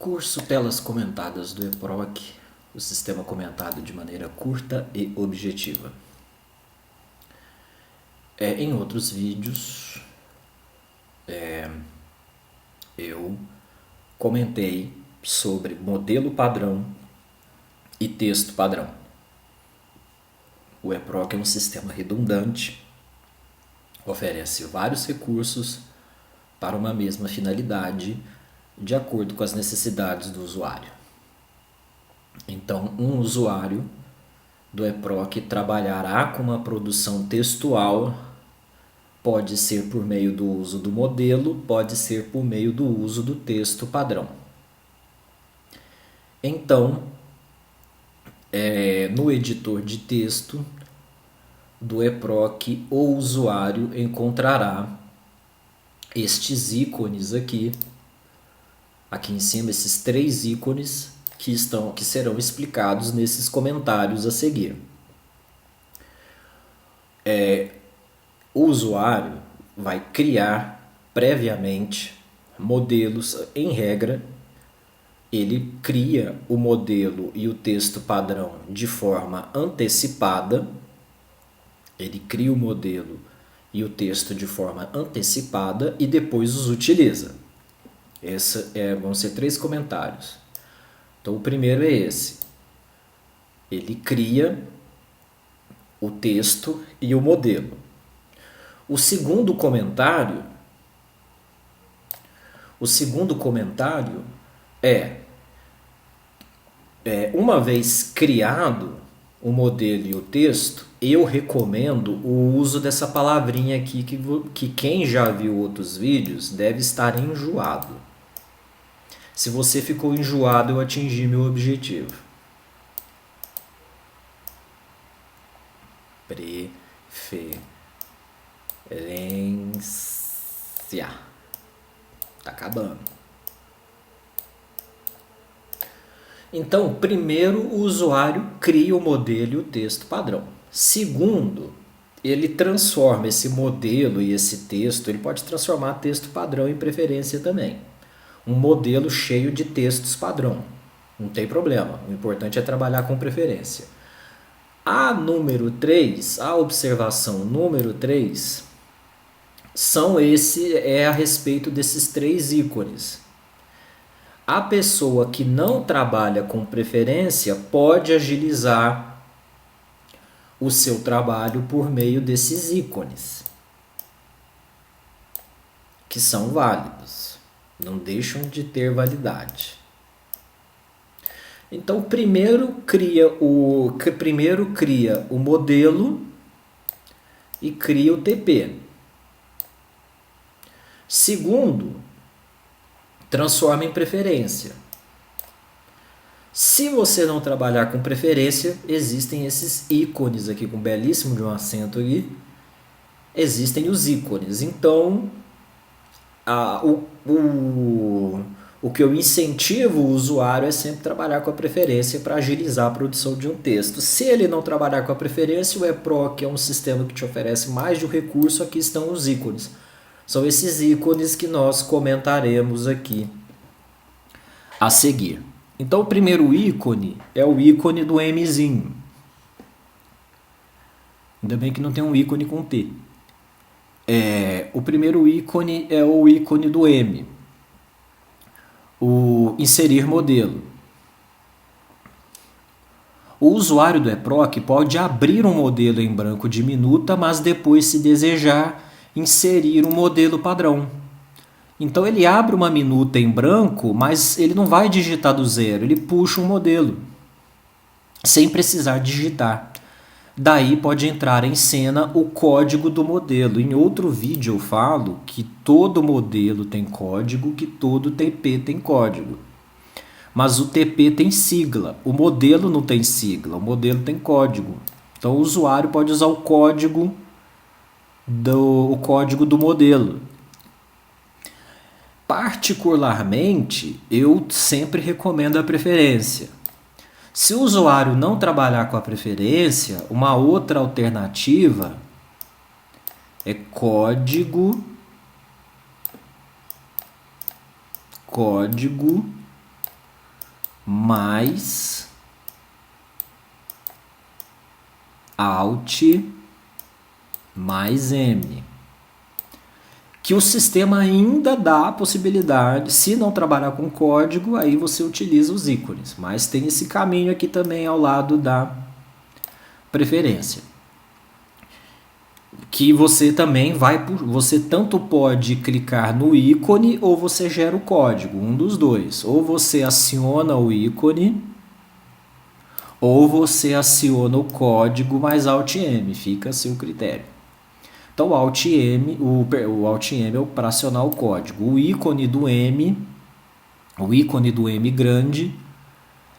Curso Telas Comentadas do EPROC, o sistema comentado de maneira curta e objetiva. Em outros vídeos, eu comentei sobre modelo padrão e texto padrão. O EPROC é um sistema redundante, oferece vários recursos para uma mesma finalidade, de acordo com as necessidades do usuário. Então, um usuário do EPROC trabalhará com uma produção textual, pode ser por meio do uso do modelo, pode ser por meio do uso do texto padrão. Então, no editor de texto do EPROC, o usuário encontrará estes ícones aqui em cima, esses 3 ícones que serão explicados nesses comentários a seguir. O usuário vai criar previamente modelos, em regra, ele cria o modelo e o texto padrão de forma antecipada, ele cria o modelo e o texto de forma antecipada e depois os utiliza. Vão ser 3 comentários. Então, o primeiro é esse. Ele cria o texto e o modelo. O segundo comentário é uma vez criado o modelo e o texto, eu recomendo o uso dessa palavrinha aqui que quem já viu outros vídeos deve estar enjoado. Se você ficou enjoado, eu atingi meu objetivo. Preferência. Tá acabando. Então, primeiro, o usuário cria o modelo e o texto padrão. Segundo, ele transforma esse modelo e esse texto, ele pode transformar texto padrão em preferência também. Um modelo cheio de textos padrão. Não tem problema, o importante é trabalhar com preferência. A observação número 3, é a respeito desses 3 ícones. A pessoa que não trabalha com preferência pode agilizar o seu trabalho por meio desses ícones, que são válidos. Não deixam de ter validade. Então, primeiro cria o modelo e cria o TP. Segundo, transforma em preferência. Se você não trabalhar com preferência, existem esses ícones aqui, com belíssimo de um acento aqui. Existem os ícones. Então, o que eu incentivo o usuário é sempre trabalhar com a preferência para agilizar a produção de um texto. Se ele não trabalhar com a preferência, o EPROC é um sistema que te oferece mais de um recurso. Aqui estão os ícones. São esses ícones que nós comentaremos aqui a seguir. Então, o primeiro ícone é o ícone do Mzinho. Ainda bem que não tem um ícone com T. O primeiro ícone é o ícone do M. O inserir modelo. O usuário do EPROC pode abrir um modelo em branco de minuta, mas depois, se desejar, inserir um modelo padrão. Então ele abre uma minuta em branco, mas ele não vai digitar do zero, ele puxa um modelo, sem precisar digitar. Daí pode entrar em cena o código do modelo. Em outro vídeo eu falo que todo modelo tem código, que todo TP tem código. Mas o TP tem sigla, o modelo não tem sigla, o modelo tem código. Então o usuário pode usar o código do modelo. Particularmente, eu sempre recomendo a preferência. Se o usuário não trabalhar com a preferência, uma outra alternativa é código mais Alt mais M. Que o sistema ainda dá a possibilidade, se não trabalhar com código, aí você utiliza os ícones. Mas tem esse caminho aqui também ao lado da preferência. Que você também você tanto pode clicar no ícone ou você gera o código, um dos dois. Ou você aciona o ícone ou você aciona o código mais Alt M, fica a seu critério. Então o Alt M é para acionar o código. O ícone do M grande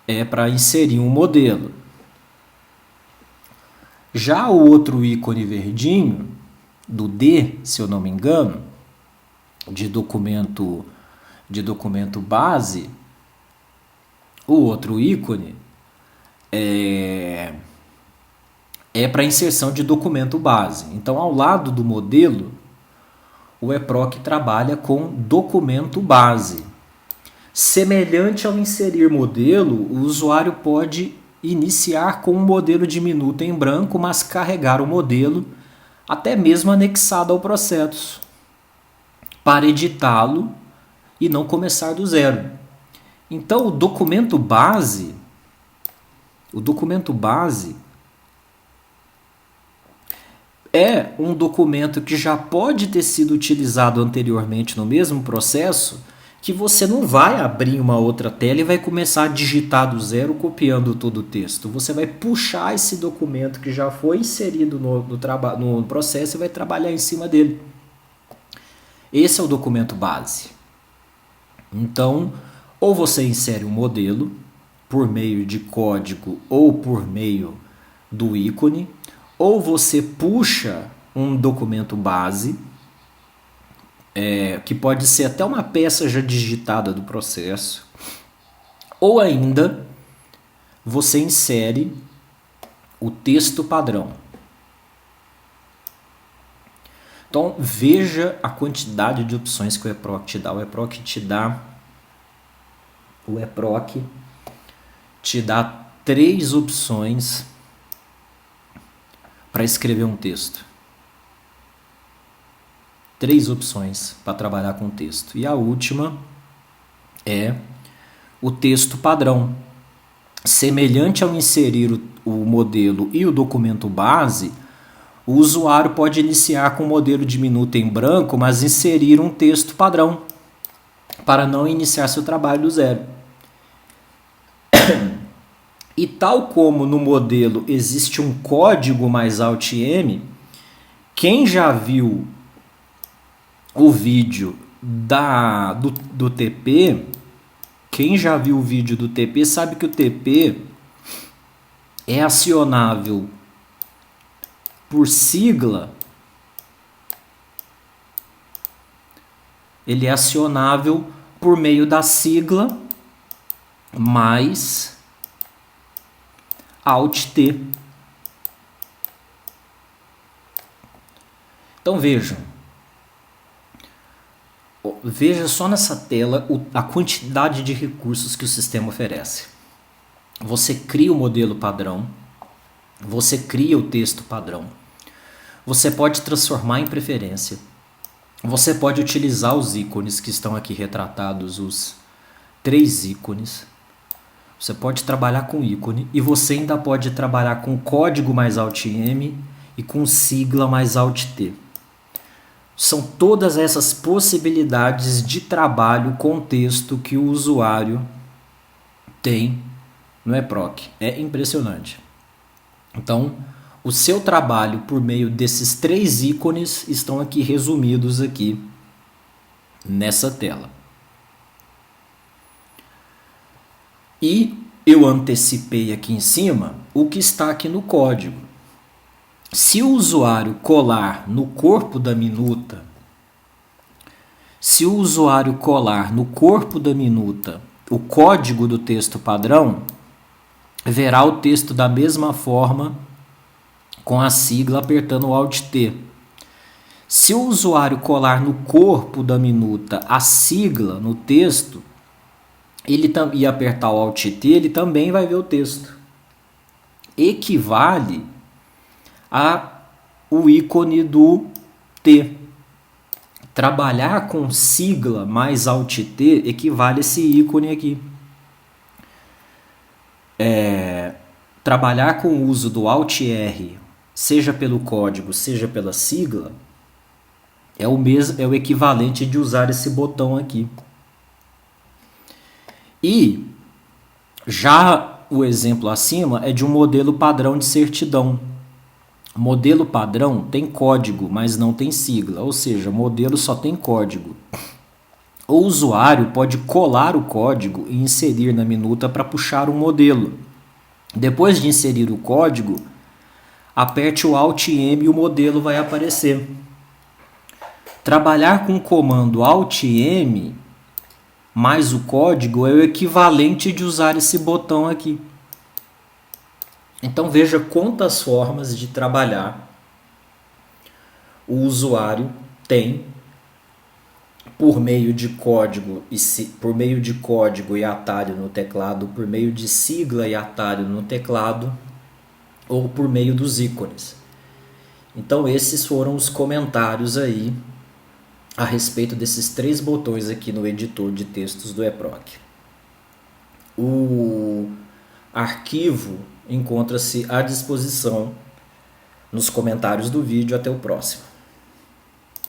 é para inserir um modelo. Já o outro ícone verdinho, do D, se eu não me engano, de documento base, o outro ícone é para inserção de documento base. Então, ao lado do modelo, o EPROC trabalha com documento base. Semelhante ao inserir modelo, o usuário pode iniciar com um modelo de minuta em branco, mas carregar o modelo até mesmo anexado ao processo para editá-lo e não começar do zero. Então, o documento base é um documento que já pode ter sido utilizado anteriormente no mesmo processo, que você não vai abrir uma outra tela e vai começar a digitar do zero copiando todo o texto. Você vai puxar esse documento que já foi inserido no processo e vai trabalhar em cima dele. Esse é o documento base. Então, ou você insere um modelo por meio de código ou por meio do ícone, ou você puxa um documento base, que pode ser até uma peça já digitada do processo, ou ainda você insere o texto padrão. Então veja a quantidade de opções que o EPROC te dá. O EPROC te dá 3 opções para escrever um texto. 3 opções para trabalhar com texto. E a última é o texto padrão. Semelhante ao inserir o modelo e o documento base, o usuário pode iniciar com o modelo de minuta em branco, mas inserir um texto padrão para não iniciar seu trabalho do zero. E tal como no modelo existe um código mais Alt M, quem já viu o vídeo do TP, sabe que o TP é acionável por sigla. Ele é acionável por meio da sigla mais Alt T. Então veja só nessa tela a quantidade de recursos que o sistema oferece. Você cria o modelo padrão, você cria o texto padrão, você pode transformar em preferência, você pode utilizar os ícones que estão aqui retratados, os 3 ícones. Você pode trabalhar com ícone e você ainda pode trabalhar com código mais Alt M e com sigla mais Alt T. São todas essas possibilidades de trabalho com texto que o usuário tem no EPROC. É impressionante. Então, o seu trabalho por meio desses 3 ícones estão aqui resumidos aqui nessa tela. E eu antecipei aqui em cima o que está aqui no código. Se o usuário colar no corpo da minuta, o código do texto padrão, verá o texto da mesma forma com a sigla apertando o Alt T. Se o usuário colar no corpo da minuta a sigla no texto, e apertar o Alt T, ele também vai ver o texto. Equivale a o ícone do T. Trabalhar com sigla mais Alt T equivale a esse ícone aqui. Trabalhar com o uso do Alt R, seja pelo código, seja pela sigla, é o equivalente de usar esse botão aqui. E já o exemplo acima é de um modelo padrão de certidão. Modelo padrão tem código, mas não tem sigla, ou seja, modelo só tem código. O usuário pode colar o código e inserir na minuta para puxar um modelo. Depois de inserir o código, aperte o Alt M e o modelo vai aparecer. Trabalhar com o comando Alt M mais o código é o equivalente de usar esse botão aqui. Então veja quantas formas de trabalhar o usuário tem por meio de código e atalho no teclado, por meio de sigla e atalho no teclado, ou por meio dos ícones. Então esses foram os comentários aí a respeito desses 3 botões aqui no editor de textos do eProc. O arquivo encontra-se à disposição nos comentários do vídeo. Até o próximo.